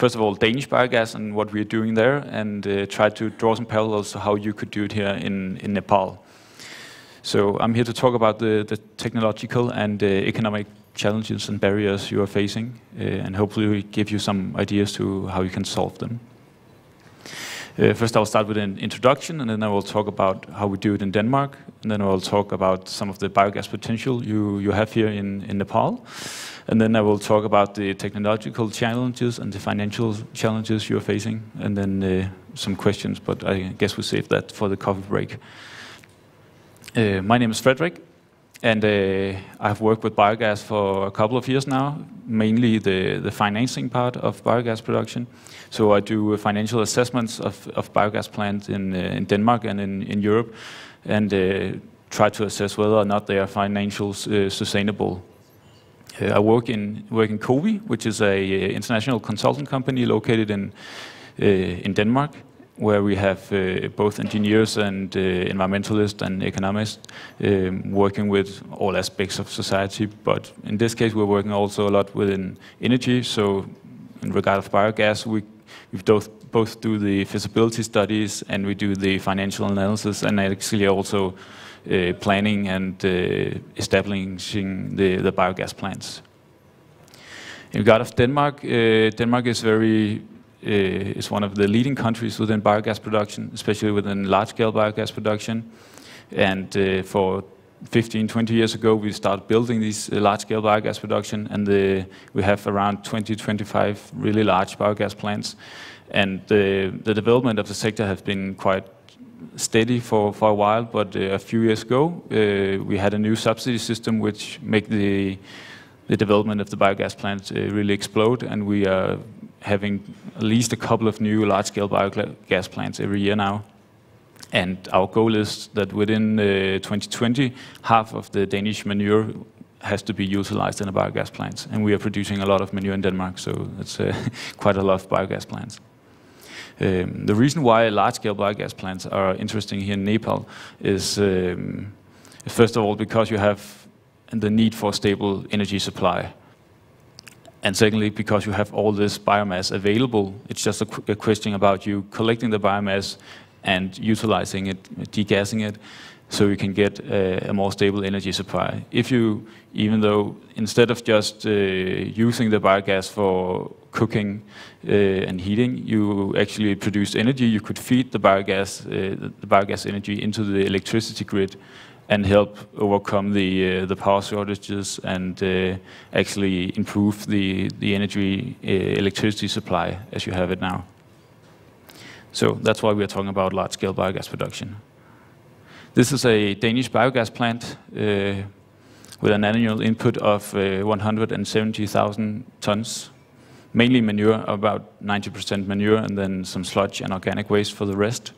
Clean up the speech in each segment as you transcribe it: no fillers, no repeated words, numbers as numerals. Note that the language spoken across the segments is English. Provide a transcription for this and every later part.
first of all, Danish biogas and what we're doing there, and try to draw some parallels to how you could do it here in Nepal. So I'm here to talk about the technological and economic challenges and barriers you are facing, and hopefully give you some ideas to how you can solve them. First, I'll start with an introduction, and then I will talk about how we do it in Denmark, and then I will talk about some of the biogas potential you have here in Nepal. And then I will talk about the technological challenges and the financial challenges you're facing, and then some questions, but I guess we'll save that for the coffee break. My name is Fredrik, and I've worked with biogas for a couple of years now, mainly the financing part of biogas production. So I do financial assessments of biogas plants in Denmark and in Europe, and try to assess whether or not they are financially sustainable. I work in COWI, which is an international consulting company located in Denmark, where we have both engineers and environmentalists and economists working with all aspects of society. But in this case, we're working also a lot within energy. So in regard of biogas, we both do the feasibility studies and we do the financial analysis, and actually also planning and establishing the biogas plants. In regard of Denmark, Denmark is is one of the leading countries within biogas production, especially within large-scale biogas production. And for 15-20 years ago, we started building these large-scale biogas production, and we have around 20-25 really large biogas plants. And the development of the sector has been quite steady for a while, but a few years ago, we had a new subsidy system which make the development of the biogas plants really explode, and we are having at least a couple of new large-scale biogas plants every year now. And our goal is that within 2020, half of the Danish manure has to be utilized in the biogas plants. And we are producing a lot of manure in Denmark, so it's quite a lot of biogas plants. The reason why large-scale biogas plants are interesting here in Nepal is, first of all, because you have the need for stable energy supply. And secondly, because you have all this biomass available, it's just a question about you collecting the biomass and utilizing it, degassing it, so you can get a more stable energy supply. Even though instead of just using the biogas for cooking and heating, you actually produce energy, you could feed the biogas energy into the electricity grid and help overcome the power shortages and actually improve the electricity supply as you have it now. So that's why we are talking about large-scale biogas production. This is a Danish biogas plant with an annual input of 170,000 tons, mainly manure, about 90% manure, and then some sludge and organic waste for the rest.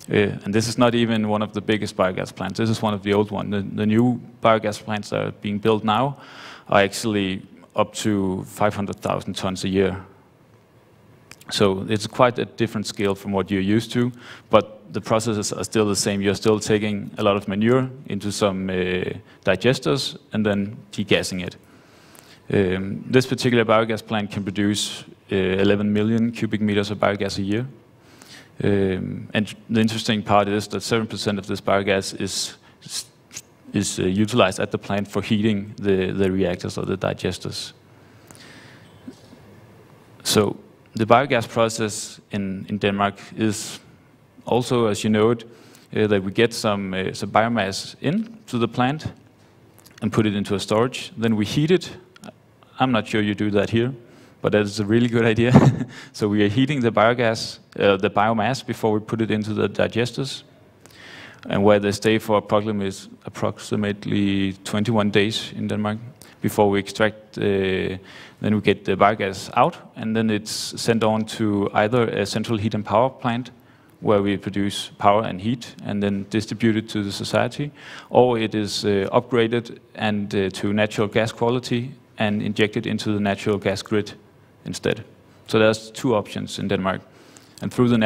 And this is not even one of the biggest biogas plants. This is one of the old ones. The new biogas plants that are being built now are actually up to 500,000 tons a year. So it's quite a different scale from what you're used to, but the processes are still the same. You're still taking a lot of manure into some digesters and then degassing it. This particular biogas plant can produce 11 million cubic meters of biogas a year. And the interesting part is that 7% of this biogas is utilized at the plant for heating the reactors or the digesters. So the biogas process in Denmark is also, as you know it, that we get some biomass into the plant and put it into a storage. Then we heat it. I'm not sure you do that here, but that is a really good idea. So we are heating the biomass before we put it into the digesters, and where they stay for approximately 21 days in Denmark before we extract. Then we get the biogas out, and then it's sent on to either a central heat and power plant, where we produce power and heat and then distribute it to the society, or it is upgraded and to natural gas quality and injected into the natural gas grid instead. So there's two options in Denmark. And through the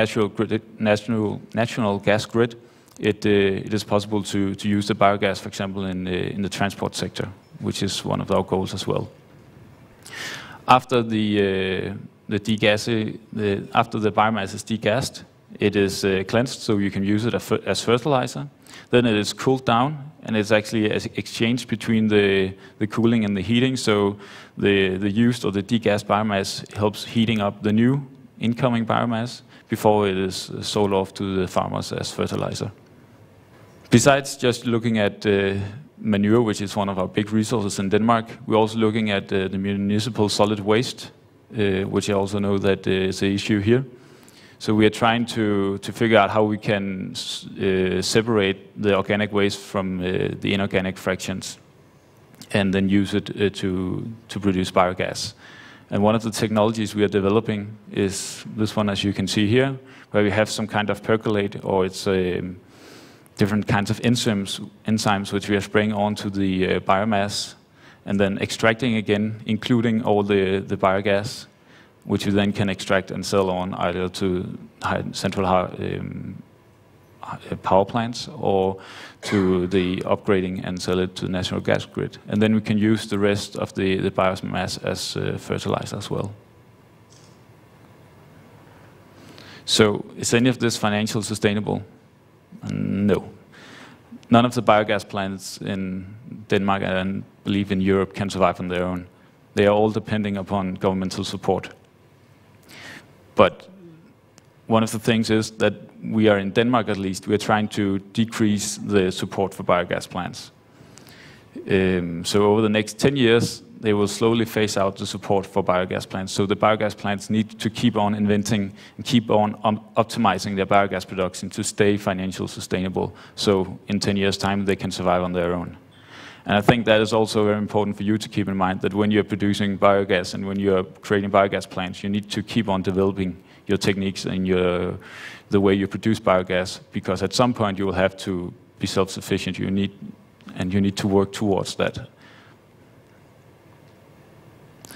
national gas grid, it is possible to use the biogas, for example, in the transport sector, which is one of our goals as well. After the after the biomass is degassed, it is cleansed so you can use it as fertilizer. Then it is cooled down, and it's actually an exchange between the cooling and the heating. So the used or the degassed biomass helps heating up the new incoming biomass before it is sold off to the farmers as fertilizer. Besides just looking at manure, which is one of our big resources in Denmark, we're also looking at the municipal solid waste, which I also know that is an issue here. So we are trying to figure out how we can separate the organic waste from the inorganic fractions and then use it to produce biogas. And one of the technologies we are developing is this one, as you can see here, where we have some kind of percolate, or it's different kinds of enzymes which we are spraying onto the biomass and then extracting again, including all the biogas, which you then can extract and sell on either to central power plants or to the upgrading and sell it to the national gas grid. And then we can use the rest of the biomass as fertilizer as well. So is any of this financially sustainable? No. None of the biogas plants in Denmark and I believe in Europe can survive on their own. They are all depending upon governmental support. But one of the things is that we are in Denmark, at least, we are trying to decrease the support for biogas plants. So over the next 10 years, they will slowly phase out the support for biogas plants. So the biogas plants need to keep on inventing and keep on optimizing their biogas production to stay financially sustainable. So in 10 years' time, they can survive on their own. And I think that is also very important for you to keep in mind, that when you're producing biogas and when you're creating biogas plants, you need to keep on developing your techniques and the way you produce biogas, because at some point you will have to be self-sufficient. You need to work towards that.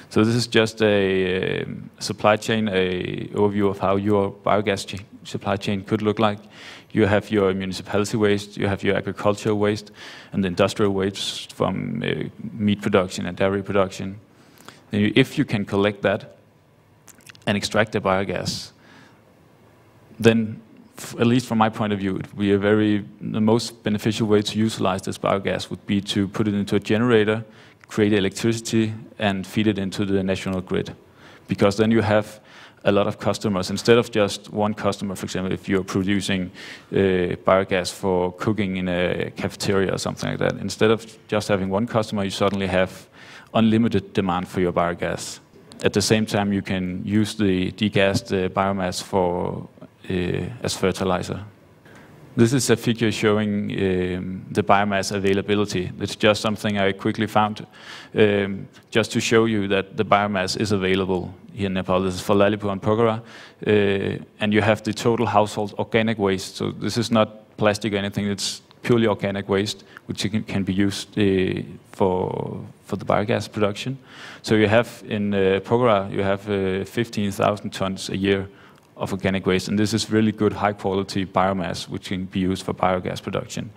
So this is just a supply chain, a overview of how your biogas supply chain could look like. You have your municipality waste, you have your agricultural waste, and the industrial waste from meat production and dairy production. And if you can collect that and extract the biogas, then, at least from my point of view, it would be the most beneficial way to utilize this biogas would be to put it into a generator, create electricity, and feed it into the national grid. Because then you have a lot of customers. Instead of just one customer, for example, if you're producing biogas for cooking in a cafeteria or something like that, instead of just having one customer, you suddenly have unlimited demand for your biogas. At the same time, you can use the degassed biomass as fertilizer. This is a figure showing the biomass availability. It's just something I quickly found just to show you that the biomass is available here in Nepal. This is for Lalipo and Pokhara. And you have the total household organic waste. So this is not plastic or anything. It's purely organic waste, which can be used for the biogas production. So you have in Pokhara, you have 15,000 tons a year of organic waste, and this is really good high-quality biomass which can be used for biogas production.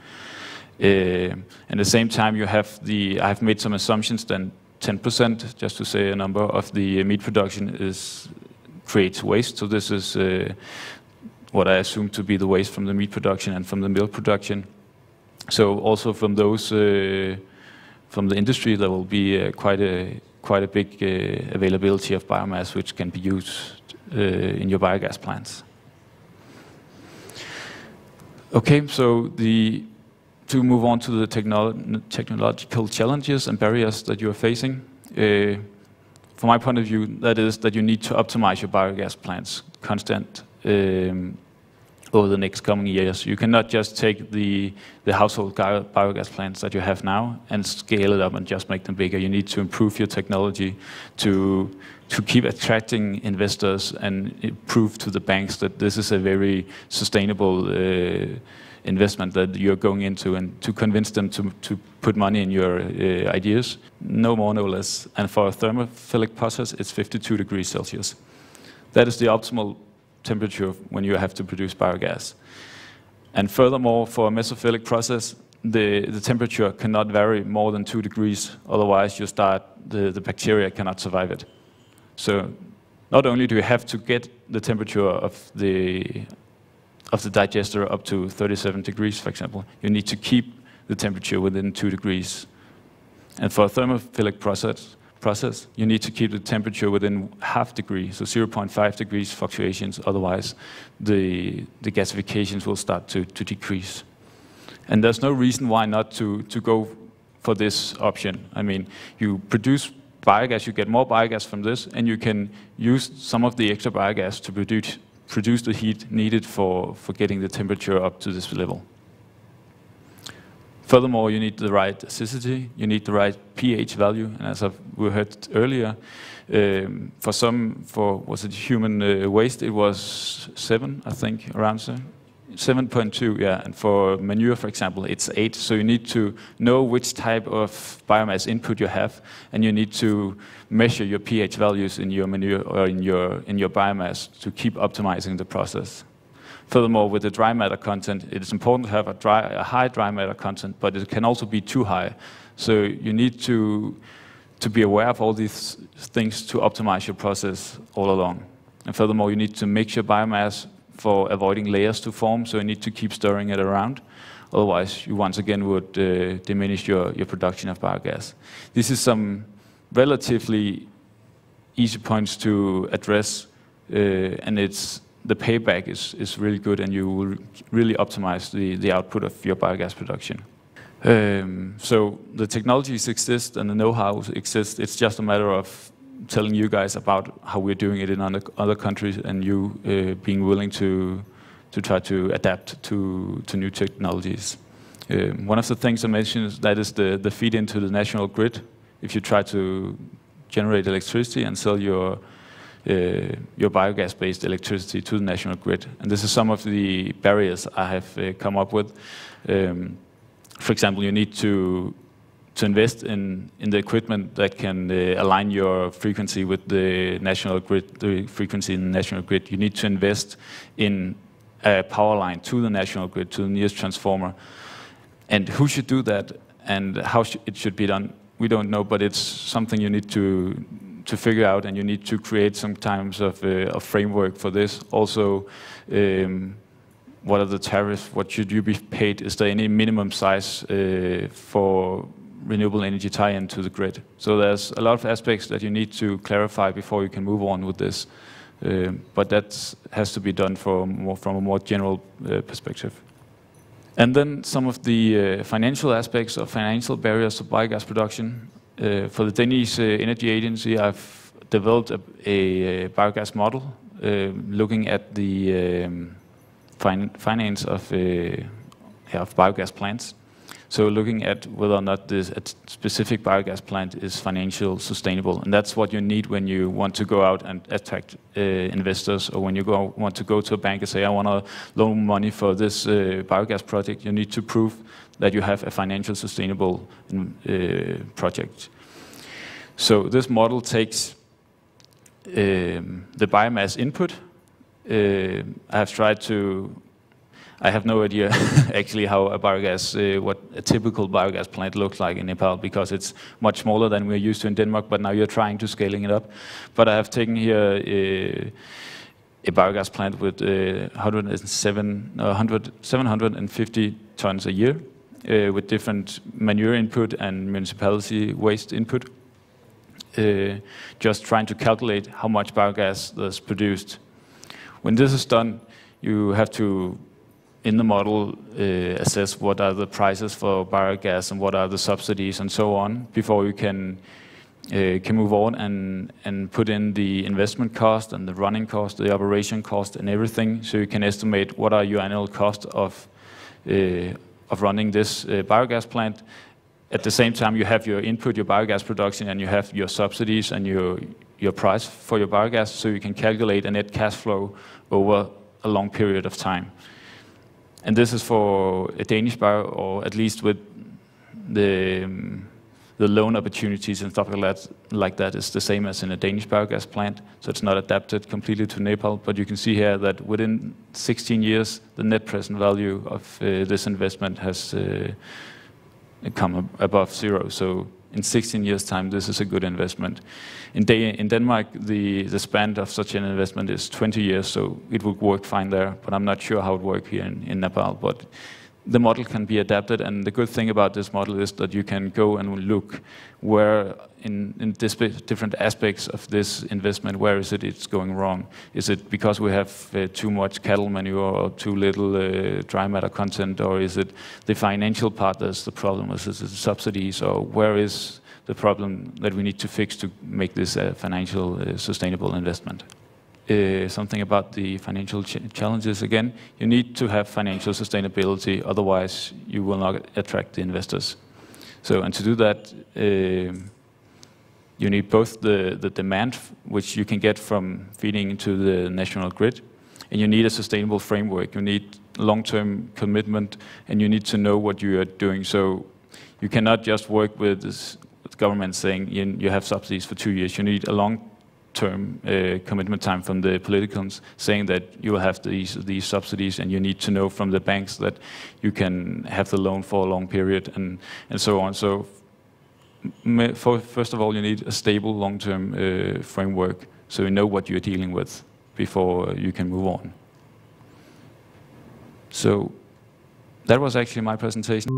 At the same time, I've made some assumptions. Then 10%, just to say a number, of the meat production creates waste. So this is what I assume to be the waste from the meat production and from the milk production. So also from those from the industry, there will be quite a big availability of biomass which can be used in your biogas plants. Okay, so to move on to the technological challenges and barriers that you are facing, from my point of view, that is that you need to optimize your biogas plants constant over the next coming years. You cannot just take the household biogas plants that you have now and scale it up and just make them bigger. You need to improve your technology to keep attracting investors and prove to the banks that this is a very sustainable investment that you're going into, and to convince them to put money in your ideas. No more, no less. And for a thermophilic process, it's 52 degrees Celsius. That is the optimal temperature when you have to produce biogas. And furthermore, for a mesophilic process, the temperature cannot vary more than 2 degrees. Otherwise, the bacteria cannot survive it. So not only do you have to get the temperature of the digester up to 37 degrees, for example, you need to keep the temperature within 2 degrees. And for a thermophilic process, you need to keep the temperature within half degree, so 0.5 degrees fluctuations, otherwise the gasifications will start to decrease. And there's no reason why not to go for this option. I mean, you produce biogas, you get more biogas from this, and you can use some of the extra biogas to produce the heat needed for getting the temperature up to this level. Furthermore, you need the right acidity, you need the right pH value, and as we heard earlier, was it human waste, it was 7, I think, around 7.2, yeah, and for manure, for example, it's 8. So you need to know which type of biomass input you have, and you need to measure your pH values in your manure or in your biomass to keep optimizing the process. Furthermore, with the dry matter content, it is important to have a high dry matter content, but it can also be too high. So you need to be aware of all these things to optimize your process all along. And furthermore, you need to mix your biomass for avoiding layers to form, so you need to keep stirring it around. Otherwise, you once again would diminish your production of biogas. This is some relatively easy points to address, and the payback is really good, and you will really optimize the output of your biogas production. So the technologies exist and the know-how exists. It's just a matter of telling you guys about how we're doing it in other countries, and you being willing to try to adapt to new technologies. One of the things I mentioned is that is the feed into the national grid. If you try to generate electricity and sell your biogas-based electricity to the national grid. And this is some of the barriers I have come up with. For example, you need to invest in the equipment that can align your frequency with the national grid, the frequency in the national grid. You need to invest in a power line to the national grid, to the nearest transformer. And who should do that, and how it should be done, we don't know, but it's something you need to figure out, and you need to create some kinds of a framework for this. Also, what are the tariffs? What should you be paid? Is there any minimum size for renewable energy tie-in to the grid? So there's a lot of aspects that you need to clarify before you can move on with this. But that has to be done from a more general perspective. And then some of the financial aspects of financial barriers to biogas production. For the Danish Energy Agency, I've developed a biogas model looking at the finance of biogas plants. So looking at whether or not a specific biogas plant is financially sustainable. And that's what you need when you want to go out and attract investors, or when you want to go to a bank and say, I want to loan money for this biogas project. You need to prove that you have a financially sustainable project. So this model takes the biomass input. I have no idea actually how what a typical biogas plant looks like in Nepal, because it's much smaller than we're used to in Denmark, but now you're trying to scaling it up. But I have taken here a biogas plant with 750 tons a year, with different manure input and municipality waste input, just trying to calculate how much biogas is produced. When this is done, you have to, in the model, assess what are the prices for biogas and what are the subsidies and so on, before you can move on and put in the investment cost and the running cost, the operation cost and everything, so you can estimate what are your annual cost of running this biogas plant. At the same time, you have your input, your biogas production, and you have your subsidies and your price for your biogas, so you can calculate a net cash flow over a long period of time. And this is for a Danish or at least with the loan opportunities and stuff like that is the same as in a Danish biogas plant. So it's not adapted completely to Nepal, but you can see here that within 16 years, the net present value of this investment has come above zero. So in 16 years' time, this is a good investment. In Denmark, the span of such an investment is 20 years, so it would work fine there, but I'm not sure how it would work here in Nepal. But the model can be adapted, and the good thing about this model is that you can go and look where in different aspects of this investment, where is it's going wrong? Is it because we have too much cattle manure or too little dry matter content, or is it the financial part that's the problem? Is it the subsidies, or where is the problem that we need to fix to make this a financial sustainable investment? Something about the financial challenges again. You need to have financial sustainability, otherwise you will not attract the investors. So, and to do that, you need both the demand, which you can get from feeding into the national grid, and you need a sustainable framework. You need long-term commitment, and you need to know what you are doing. So you cannot just work with this with government saying you have subsidies for 2 years. You need a long-term commitment time from the politicals saying that you will have these subsidies, and you need to know from the banks that you can have the loan for a long period, and so on. So first of all, you need a stable long-term framework, so you know what you're dealing with before you can move on. So that was actually my presentation.